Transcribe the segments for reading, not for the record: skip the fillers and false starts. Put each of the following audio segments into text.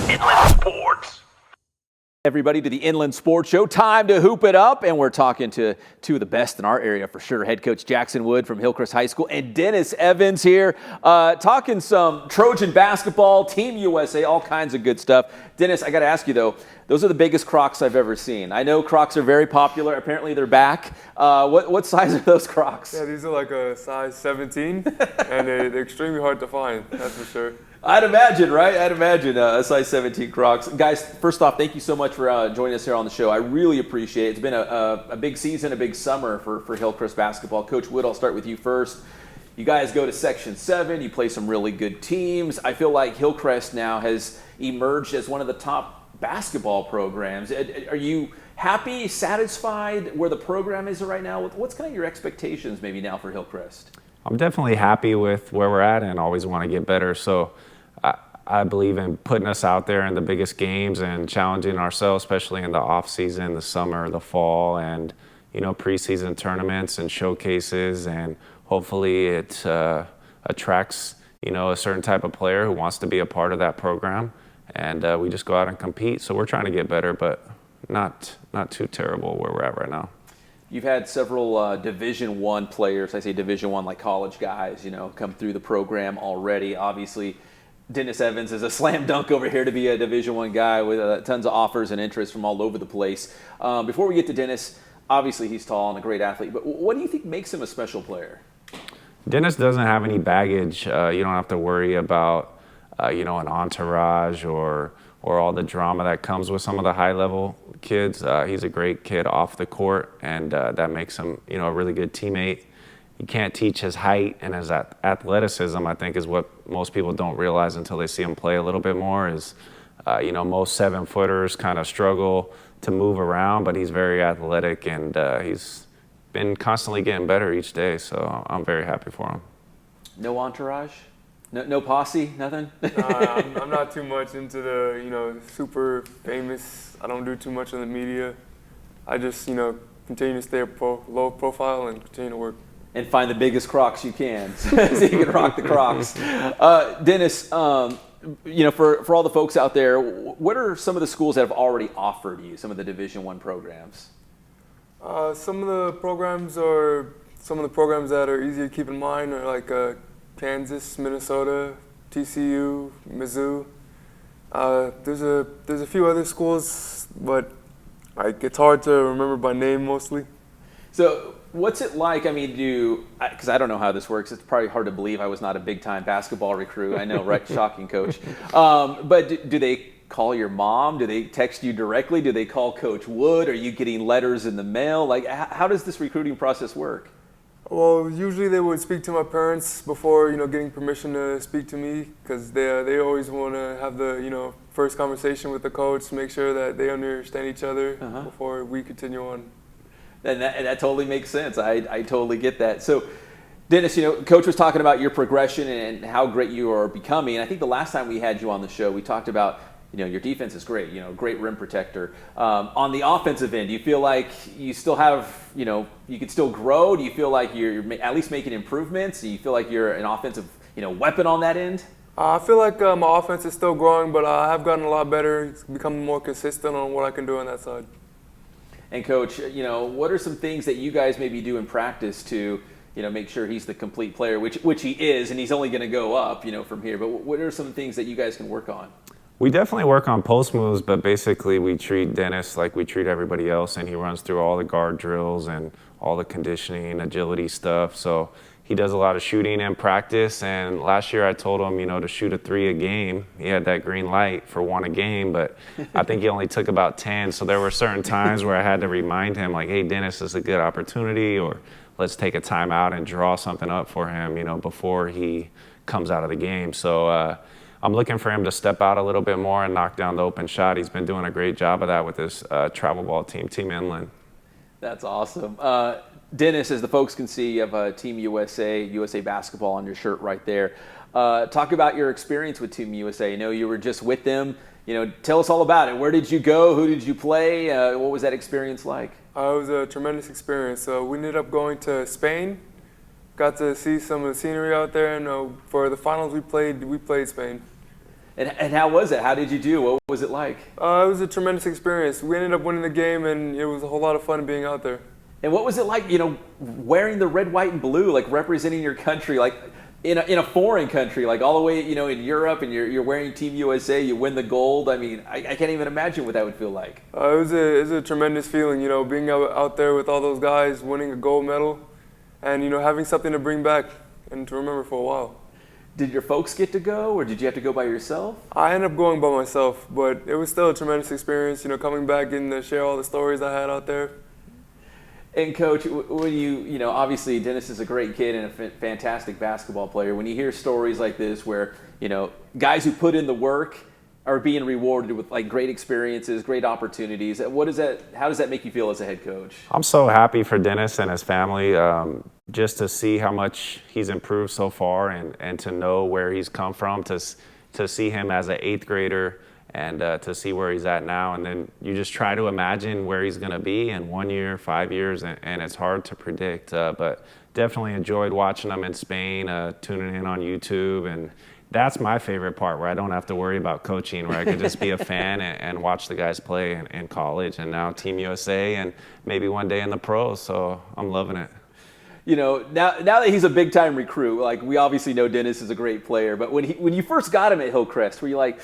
Inland Sports. Everybody to the Inland Sports Show. Time to hoop it up, and we're talking to two of the best in our area for sure. Head coach Jackson Wood from Hillcrest High School and Dennis Evans here, talking some Trojan basketball, Team USA, all kinds of good stuff. Dennis, I got to ask you though, those are the biggest Crocs I've ever seen. I know Crocs are very popular. Apparently they're back. What size are those Crocs? Yeah, these are like a size 17, and they're extremely hard to find, that's for sure. I'd imagine, right? I'd imagine a size 17 Crocs. Guys, first off, thank you so much for joining us here on the show. I really appreciate it. It's been a big season, a big summer for Hillcrest basketball. Coach Wood, I'll start with you first. You guys go to Section 7. You play some really good teams. I feel like Hillcrest now has emerged as one of the top basketball programs. Are you happy, satisfied where the program is right now? What's kind of your expectations maybe now for Hillcrest? I'm definitely happy with where we're at and always want to get better. So I believe in putting us out there in the biggest games and challenging ourselves, especially in the off season, the summer, the fall, and preseason tournaments and showcases. And hopefully it attracts a certain type of player who wants to be a part of that program. And we just go out and compete. So we're trying to get better, but not too terrible where we're at right now. You've had several Division I players, I say Division I like college guys, come through the program already. Obviously, Dennis Evans is a slam dunk over here to be a Division I guy with tons of offers and interest from all over the place. Before we get to Dennis, obviously he's tall and a great athlete, but what do you think makes him a special player? Dennis doesn't have any baggage. You don't have to worry about, an entourage or all the drama that comes with some of the high-level kids. He's a great kid off the court, and that makes him, a really good teammate. You can't teach his height and his athleticism, I think, is what most people don't realize until they see him play a little bit more, is, most 7-footers kind of struggle to move around, but he's very athletic, and he's been constantly getting better each day, so I'm very happy for him. No entourage? No posse? Nothing? I'm not too much into the, super famous. I don't do too much in the media. I just, continue to stay low profile and continue to work. And find the biggest Crocs you can so you can rock the Crocs. Dennis, for all the folks out there, what are some of the schools that have already offered you some of the Division I programs? Some of the programs that are easy to keep in mind are like Kansas, Minnesota, TCU, Mizzou. There's a few other schools, but it's hard to remember by name mostly. So what's it like? I mean, because I don't know how this works. It's probably hard to believe I was not a big-time basketball recruit. I know, right? Shocking, Coach. But do they call your mom? Do they text you directly? Do they call Coach Wood? Are you getting letters in the mail? Like, how does this recruiting process work? Well, usually they would speak to my parents before, getting permission to speak to me, because they always want to have the, first conversation with the coach to make sure that they understand each other before we continue on. And that totally makes sense. I totally get that. So, Dennis, Coach was talking about your progression and how great you are becoming. And I think the last time we had you on the show, we talked about, your defense is great, great rim protector. On the offensive end, do you feel like you still have, you could still grow? Do you feel like you're at least making improvements? Do you feel like you're an offensive, weapon on that end? I feel like my offense is still growing, but I have gotten a lot better. It's become more consistent on what I can do on that side. And Coach, what are some things that you guys maybe do in practice to, make sure he's the complete player, which he is, and he's only going to go up, from here. But what are some things that you guys can work on? We definitely work on post moves, but basically we treat Dennis like we treat everybody else, and he runs through all the guard drills and all the conditioning, agility stuff. So he does a lot of shooting in practice, and last year I told him, to shoot a 3 a game. He had that green light for 1 a game, but I think he only took about 10. So there were certain times where I had to remind him, like, hey, Dennis, this is a good opportunity, or let's take a timeout and draw something up for him, before he comes out of the game. So I'm looking for him to step out a little bit more and knock down the open shot. He's been doing a great job of that with his travel ball team, Team Inland. That's awesome. Dennis, as the folks can see, you have Team USA basketball on your shirt right there. Talk about your experience with Team USA. I know you were just with them. Tell us all about it. Where did you go? Who did you play? What was that experience like? It was a tremendous experience. We ended up going to Spain. Got to see some of the scenery out there, and for the finals we played Spain. And how was it? How did you do? What was it like? It was a tremendous experience. We ended up winning the game, and it was a whole lot of fun being out there. And what was it like, wearing the red, white, and blue, like representing your country, like in a foreign country, like all the way, in Europe, and you're wearing Team USA, you win the gold. I mean, I can't even imagine what that would feel like. It was a tremendous feeling, being out there with all those guys, winning a gold medal, and having something to bring back and to remember for a while. Did your folks get to go, or did you have to go by yourself? I ended up going by myself, but it was still a tremendous experience, coming back and to share all the stories I had out there. And Coach, when you obviously Dennis is a great kid and a fantastic basketball player. When you hear stories like this where, guys who put in the work are being rewarded with like great experiences, great opportunities, how does that make you feel as a head coach? I'm so happy for Dennis and his family, just to see how much he's improved so far and to know where he's come from, to see him as an 8th grader and to see where he's at now. And then you just try to imagine where he's going to be in 1 year, 5 years, and it's hard to predict. But definitely enjoyed watching him in Spain, tuning in on YouTube. And that's my favorite part, where I don't have to worry about coaching, where I could just be a fan and watch the guys play in college and now Team USA and maybe one day in the pros. So I'm loving it. Now that he's a big-time recruit, like we obviously know Dennis is a great player, but when you first got him at Hillcrest, were you like,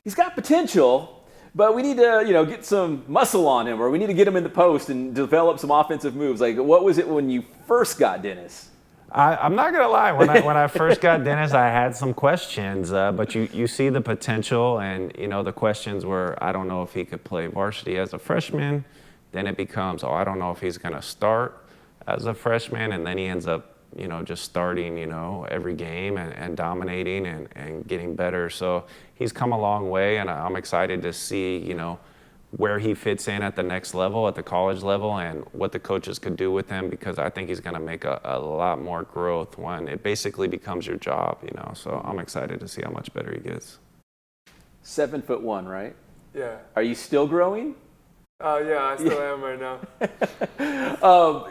he's got potential, but we need to, get some muscle on him, or we need to get him in the post and develop some offensive moves? Like, what was it when you first got Dennis? I'm not gonna lie. When I first got Dennis, I had some questions, but you see the potential, and the questions were, I don't know if he could play varsity as a freshman. Then it becomes, I don't know if he's gonna start as a freshman, and then he ends up, just starting, every game and dominating and getting better. So he's come a long way, and I'm excited to see, where he fits in at the next level, at the college level, and what the coaches could do with him, because I think he's going to make a lot more growth when it basically becomes your job, So I'm excited to see how much better he gets. 7'1", right? Yeah. Are you still growing? Yeah, I still am right now.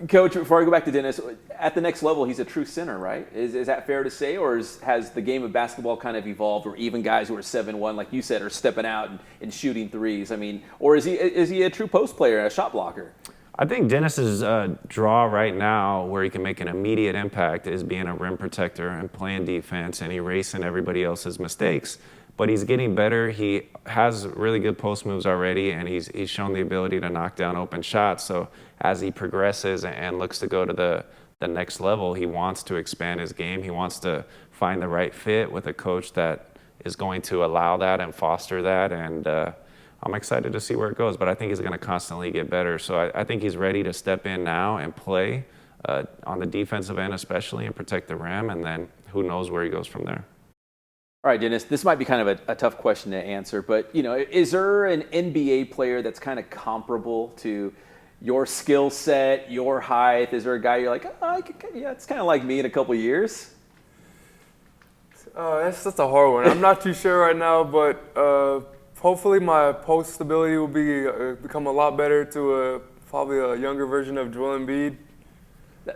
Coach, before I go back to Dennis, at the next level, he's a true center, right? Is that fair to say, or has the game of basketball kind of evolved, where even guys who are 7'1", like you said, are stepping out and shooting threes? I mean, or is he a true post player, a shot blocker? I think Dennis's draw right now, where he can make an immediate impact, is being a rim protector and playing defense and erasing everybody else's mistakes. But he's getting better. He has really good post moves already, and he's shown the ability to knock down open shots. So as he progresses and looks to go to the next level, he wants to expand his game. He wants to find the right fit with a coach that is going to allow that and foster that. And I'm excited to see where it goes. But I think he's going to constantly get better. So I think he's ready to step in now and play on the defensive end especially, and protect the rim. And then who knows where he goes from there. All right, Dennis, this might be kind of a tough question to answer, but, is there an NBA player that's kind of comparable to your skill set, your height? Is there a guy you're like, it's kind of like me in a couple of years? That's a hard one. I'm not too sure right now, but hopefully my post stability will become a lot better to probably a younger version of Joel Embiid.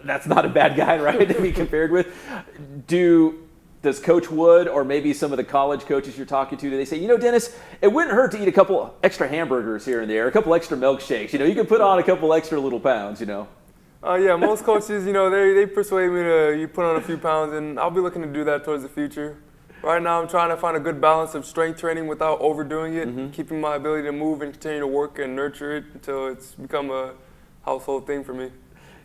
That's not a bad guy, right, to be compared with. Does Coach Wood, or maybe some of the college coaches you're talking to, do they say, Dennis, it wouldn't hurt to eat a couple extra hamburgers here and there, a couple extra milkshakes. You could put on a couple extra little pounds, Yeah, most coaches, they persuade me to put on a few pounds, and I'll be looking to do that towards the future. Right now, I'm trying to find a good balance of strength training without overdoing it, keeping my ability to move and continue to work and nurture it until it's become a household thing for me.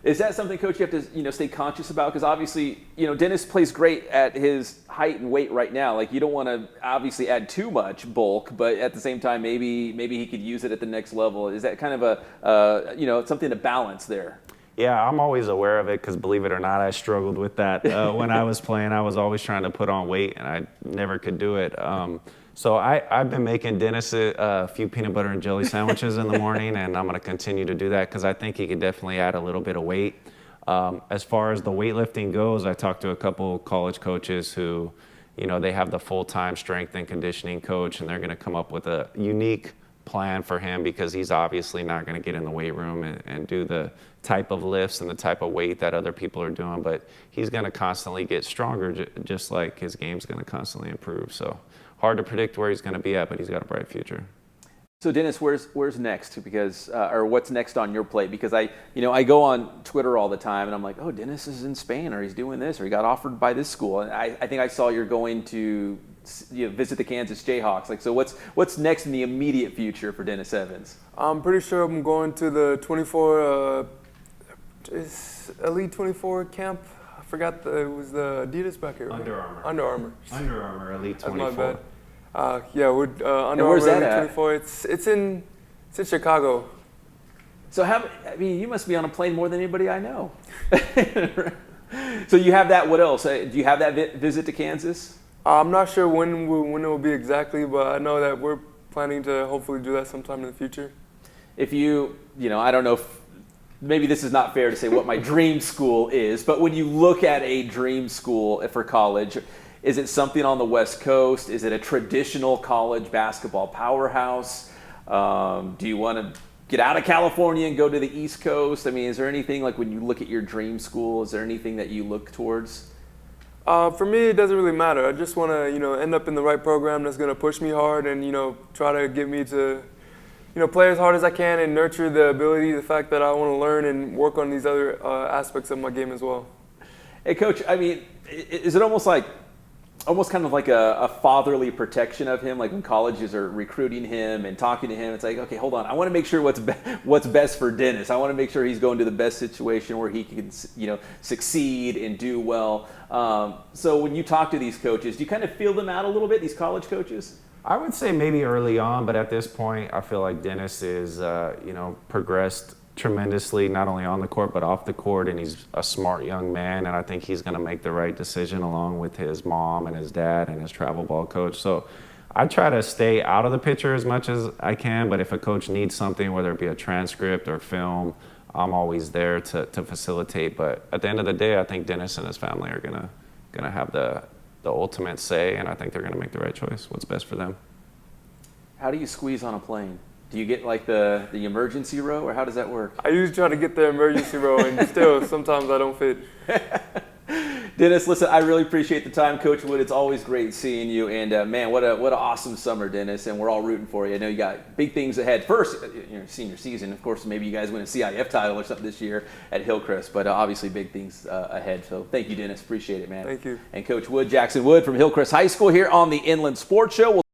Is that something, Coach, you have to stay conscious about? Because obviously, Dennis plays great at his height and weight right now. Like, you don't want to obviously add too much bulk, but at the same time, maybe he could use it at the next level. Is that kind of something to balance there? Yeah, I'm always aware of it, because believe it or not, I struggled with that when I was playing. I was always trying to put on weight, and I never could do it. So I've been making Dennis a few peanut butter and jelly sandwiches in the morning, and I'm going to continue to do that, because I think he could definitely add a little bit of weight. As far as the weightlifting goes, I talked to a couple college coaches who, they have the full-time strength and conditioning coach, and they're going to come up with a unique plan for him, because he's obviously not going to get in the weight room and do the type of lifts and the type of weight that other people are doing, but he's going to constantly get stronger, just like his game's going to constantly improve. So hard to predict where he's going to be at, but he's got a bright future. So Dennis, where's next? Because or what's next on your plate? Because I go on Twitter all the time, and I'm like, oh, Dennis is in Spain, or he's doing this, or he got offered by this school. And I think I saw you're going to visit the Kansas Jayhawks. Like, so what's next in the immediate future for Dennis Evans? I'm pretty sure I'm going to the 24 Elite 24 camp. I forgot it was the Adidas back here. Right? Under Armour. Under Armour. Under Armour Elite 24. That's my bad. Yeah, we're Under where's Armour that Elite at? 24. It's in Chicago. So you must be on a plane more than anybody I know. So you have that. What else? Do you have that visit to Kansas? I'm not sure when it will be exactly, but I know that we're planning to hopefully do that sometime in the future. If I don't know if maybe this is not fair to say what my dream school is, but when you look at a dream school for college, is it something on the West Coast? Is it a traditional college basketball powerhouse? Do you want to get out of California and go to the East Coast? I mean, is there anything, like when you look at your dream school, is there anything that you look towards? For me, it doesn't really matter. I just want to, end up in the right program that's going to push me hard and, try to get me to, play as hard as I can and nurture the ability, the fact that I want to learn and work on these other aspects of my game as well. Hey, Coach, I mean, is it almost kind of like a fatherly protection of him, like when colleges are recruiting him and talking to him, it's like, okay, hold on, I want to make sure what's best for Dennis. I want to make sure he's going to the best situation where he can, succeed and do well. So when you talk to these coaches, do you kind of feel them out a little bit, these college coaches? I would say maybe early on, but at this point, I feel like Dennis is, progressed tremendously, not only on the court, but off the court, and he's a smart young man, and I think he's going to make the right decision along with his mom and his dad and his travel ball coach. So I try to stay out of the picture as much as I can, but if a coach needs something, whether it be a transcript or film, I'm always there to facilitate. But at the end of the day, I think Dennis and his family are gonna have the ultimate say, and I think they're going to make the right choice, what's best for them. How do you squeeze on a plane? Do you get like the emergency row, or how does that work? I usually try to get the emergency row, and still, sometimes I don't fit. Dennis, listen, I really appreciate the time, Coach Wood. It's always great seeing you, and man, what an awesome summer, Dennis, and we're all rooting for you. I know you got big things ahead. First, your senior season, of course, maybe you guys win a CIF title or something this year at Hillcrest, but obviously big things ahead. So thank you, Dennis. Appreciate it, man. Thank you. And Coach Wood, Jackson Wood from Hillcrest High School here on the Inland Sports Show.